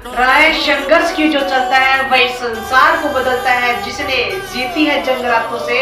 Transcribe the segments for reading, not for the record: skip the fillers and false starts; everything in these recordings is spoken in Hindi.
राय संघर्ष की जो चलता है वही संसार को बदलता है, जिसने जीती है जंग रातों से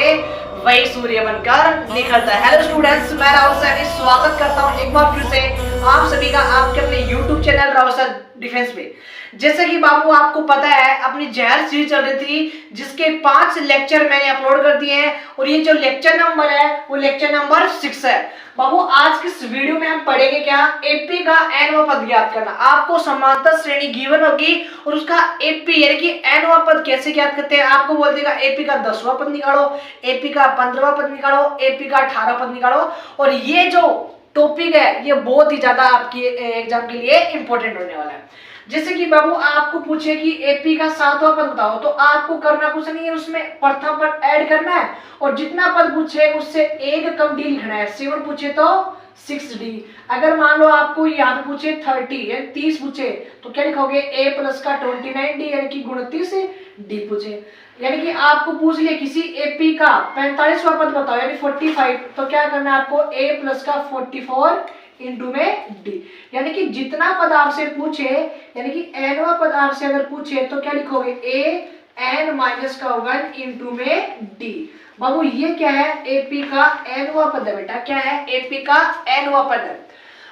वही सूर्य बनकर निखरता है। हेलो स्टूडेंट्स, मैं राहुल सैनी स्वागत करता हूं एक बार फिर से आप सभी का आपके अपने YouTube channel Rahul sir defence में। जैसे कि बाबू आपको पता है अपनी जहर सीरीज चल रही थी जिसके 5 लेक्चर मैंने अपलोड कर दिए हैं और ये जो लेक्चर नंबर है वो लेक्चर नंबर 6 है। बाबू आज की इस वीडियो में हम पढ़ेंगे क्या, एपी का एन पद ज्ञात करना। आपको समांतर श्रेणी गिवन होगी और उसका एपी यानी कि एन पद कैसे ज्ञात करते हैं। आपको बोल देगा एपी का 10वां पद निकालो, एपी का 15वां पद निकालो, एपी का 18वां पद निकालो। और ये जो टॉपिक है ये बहुत ही ज्यादा आपकी एग्जाम के लिए इंपॉर्टेंट होने वाला है। जैसे कि बाबू आपको पूछे कि एपी का 7वां पद बताओ, तो आपको करना कुछ नहीं है, उसमें प्रथम पद ऐड करना है और जितना पद पूछे उससे एक कम डी लिखना है। 7 पूछे तो 6d। अगर मान लो आपको यहाँ पे पूछे 30 यानी 30 पूछे तो क्या लिखोगे a प्लस का 29d यानी कि 29 d पूछे। यानी कि आपको पूछ लिया किसी एपी का 45वां पद बताओ यानी 45, तो क्या करना है आपको a प्लस का 44 इंटू में d। यानी कि जितना पद आपसे पूछे यानी कि nवां पद आपसे अगर पूछे तो क्या लिखोगे a n माइनस का 1 इंटू में d। बाबू ये क्या है, एपी का nवां पद है बेटा। क्या है, एपी का nवां पद है।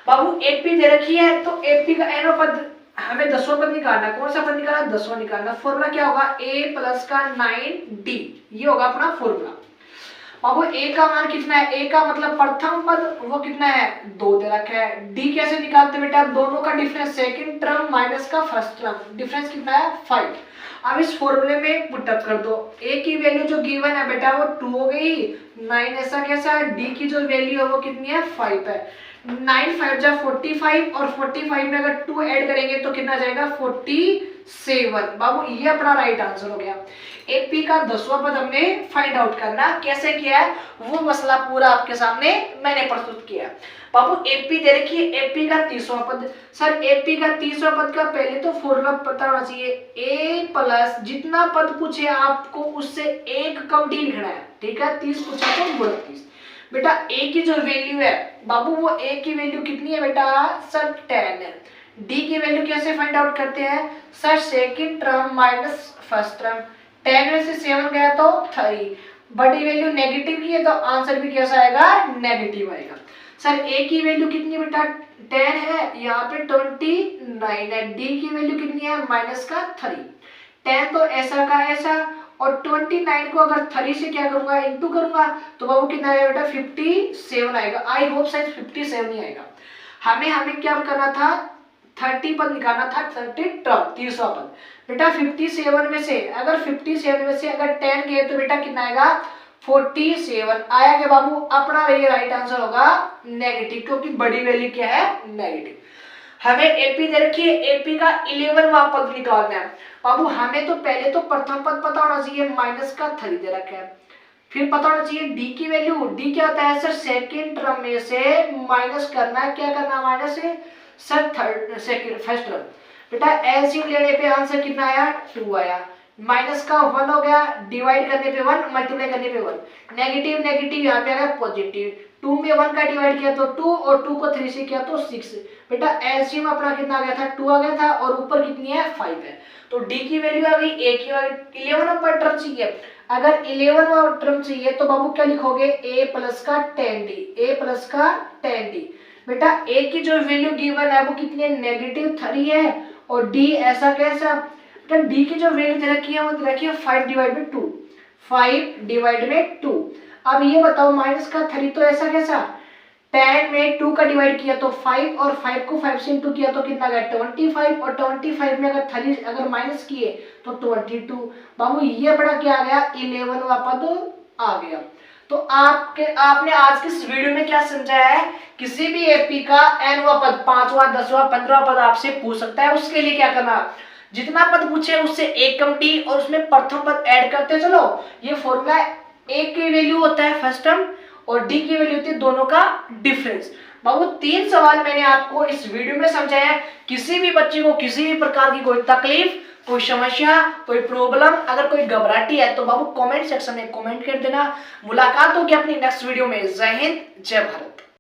बाबू एपी दे रखी है तो एपी का nवां पद हमें 10वां पद निकालना। कौन सा पद निकालना, 10वां निकालना। फॉर्मूला क्या होगा, a प्लस का 9d, ये होगा अपना फॉर्मूला। बाबू a का मान कितना है, a का मतलब प्रथम पद वो कितना है 2 दे रखा है। d कैसे निकालते बेटा, दोनों का डिफरेंस सेकंड टर्म माइनस का फर्स्ट टर्म, डिफरेंस कितना है 5। अब इस फॉर्मूले में पुटअप कर दो। a की वैल्यू जो गिवन है बेटा वो 2 हो गई, 9 ऐसा कैसा है, d की जो वैल्यू है वो कितनी है 5 है। 9 5 जा 45 और 45 में अगर 2 ऐड करेंगे तो कितना जाएगा 47। बाबू ये अपना राइट आंसर हो गया। एपी का 10वां पद हमने फाइंड आउट करना, कैसे किया है वो मसला पूरा आपके सामने मैंने प्रस्तुत किया। बाबू एपी दे रखी है, एपी का 30वां पद। सर एपी का 30वां पद का पहले तो फॉर्मूला पता होना चाहिए, a प्लस जितना पद पूछे आपको उससे एक कम डी लिखना है। ठीक है, 30 पूछा तो 32। बेटा a की जो वैल्यू है बाबू वो a की वैल्यू कितनी है बेटा, सर 10 है। d की वैल्यू कैसे फाइंड आउट करते हैं, sir second term minus first term. 10 में से 7 गया तो 3, बड़ी वैल्यू नेगेटिव की है तो आंसर भी कैसा आएगा, नेगेटिव आएगा। सर a की वैल्यू कितनी बेटा 10 है, यहाँ पे 29 है। d की वैल्यू कितनी है माइनस का 3। 10 तो ऐसा का ऐसा और 29 को अगर 3 से क्या करूंगा इंटू करूंगा तो बाबू कितना आएगा बेटा 57 आएगा। आई होप शायद 57 ही आएगा। हमें क्या करना था 30 पद निकालना था, 30 टर्म 30वां पद। बेटा 57 में से अगर 10 गए तो बेटा कितना आएगा 47 आया क्या बाबू, अपना ये राइट आंसर होगा नेगेटिव, क्योंकि बड़ी वैल्यू क्या है नेगेटिव। हमें एपी दे रखी है, एपी का 11वां पद निकालना है। बाबू हमें तो पहले तो प्रथम पद पता होना चाहिए, माइनस का 3 दे रखा है। फिर पता होना चाहिए डी की वैल्यू, डी क्या होता है सर सेकंड टर्म में से माइनस करना है। क्या करना है माइनस से sir third second first term. बेटा एलसीएम लेने पे आंसर कितना आया 2 आया। माइनस का 1 हो गया, डिवाइड करने पे 1, मल्टीप्लाई करने पे 1। नेगेटिव नेगेटिव यहाँ पे आ गया पॉजिटिव। 2 में 1 का डिवाइड किया तो 2 और 2 को 3 से किया तो 6। बेटा एलसीएम अपना कितना आ गया था 2 आ गया था और ऊपर कितनी है 5 है। तो डी की वैल्यू आ गई, ए की आ गई। 11 नंबर टर्म चाहिए, अगर 11वां टर्म चाहिए तो बाबू क्या लिखोगे a प्लस का 10d, a प्लस का 10d। बेटा a की जो वैल्यू गिवन है वो कितनी है नेगेटिव 3 है और d ऐसा कैसा, बेटा d की जो वैल्यू दे रखी है वो दे रखी है 5 डिवाइड में 2, 5 डिवाइड में 2। अब ये बताओ माइनस का 3 तो ऐसा कैसा, 10 में 2 का डिवाइड किया तो 5 और 5 को 5 से इंटू किया तो कितना गया 25 और 25 में अगर 3 अगर माइनस किए तो 22। बाबू ये बड़ा क्या आ गया 11वां पद आ गया। तो आपने आज के इस वीडियो में क्या समझा है, किसी भी एपी का nवां पद 5वां 10वां 15वां पद आपसे पूछ सकता है। उसके लिए क्या करना, जितना पद पूछे उससे एक कम डी और उसमें प्रथम पद ऐड करते चलो। ये फॉर्मूला a की वैल्यू होता है फर्स्ट टर्म और d की वैल्यू होती है दोनों का डिफरेंस। बाबू 3 सवाल मैंने आपको इस वीडियो में समझाया है। किसी भी बच्चे को किसी भी प्रकार की कोई तकलीफ, कोई समस्या, कोई प्रॉब्लम, अगर कोई घबराहटी है तो बाबू कमेंट सेक्शन में कमेंट कर देना। मुलाकात होगी अपनी नेक्स्ट वीडियो में। जय हिंद, जय भारत।